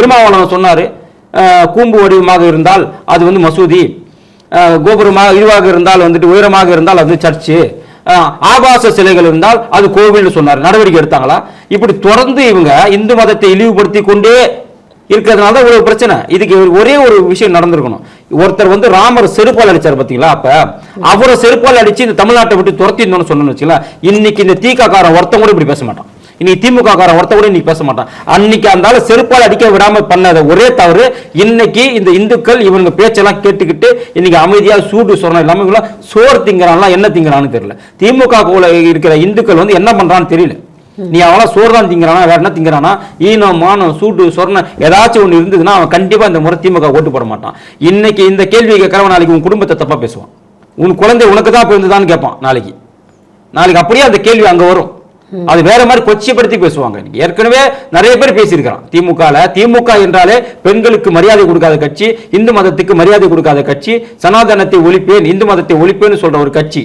திருமாவளவன் சொன்னாரு, கூம்பு வடிவமாக இருந்தால் அது வந்து மசூதி, கோபுரமாக இதுவாக இருந்தால் வந்துட்டு உயரமாக இருந்தால் அது சர்ச்சு, ஆபாச சிலைகள் இருந்தால் அது கோவில்னு சொன்னார். நடவடிக்கை எடுத்தாங்களா? இப்படி தொடர்ந்து இவங்க இந்து மதத்தை இழிவுபடுத்தி கொண்டே இருக்கிறதுனால தான் ஒரு பிரச்சனை. இதுக்கு ஒரே ஒரு விஷயம் நடந்திருக்கணும். ஒருத்தர் வந்து ராமர் செருப்பால் அடிச்சார் பாத்தீங்களா, அப்ப அவரை செருப்பால் அடிச்சு இந்த தமிழ்நாட்டை விட்டு துரத்தின்னு சொன்னு வச்சுங்களா, இன்னைக்கு இந்த தீகாக்காரன் ஒருத்தன் கூட இப்படி பேச மாட்டான். இன்னைக்கு திமுக காரன் ஒருத்த கூட இன்னைக்கு பேச மாட்டான். அன்னைக்கு அந்த செருப்பால் அடிக்க விடாம பண்ணத ஒரே தவறு. இன்னைக்கு இந்த இந்துக்கள் இவங்க பேச்செல்லாம் கேட்டுக்கிட்டு இன்னைக்கு அமைதியா சூடு சொரணம் இல்லாம சோறு திங்கிறான், என்ன திங்கிறான்னு தெரியல. திமுக இருக்கிற இந்துக்கள் வந்து என்ன பண்றான்னு தெரியல. நீ அவனா சோறு தான் திங்கிறானா, வேற என்ன திங்கிறானா, ஈனம் மானம் சூடு சொரணம் ஏதாச்சும் ஒண்ணு இருந்ததுன்னா அவன் கண்டிப்பா இந்த முறை திமுக ஓட்டு போட மாட்டான். இன்னைக்கு இந்த கேள்வி கேட்கறவன் நாளைக்கு உன் குடும்பத்தை தப்பா பேசுவான். உன் குழந்தை உனக்கு தான் பிறந்துதான்னு கேட்பான். நாளைக்கு அப்படியே அந்த கேள்வி அங்க வரும். அது வேற மாதிரி கொச்சைப்படுத்தி பேசுவாங்க. ஏற்கனவே நிறைய பேர் பேசியிருக்கிறான். திமுக என்றாலே பெண்களுக்கு மரியாதை கொடுக்காத கட்சி, இந்து மதத்துக்கு மரியாதை கொடுக்காத கட்சி, சனாதனத்தை ஒழிப்பேன் இந்து மதத்தை ஒழிப்பேன்னு சொல்ற ஒரு கட்சி.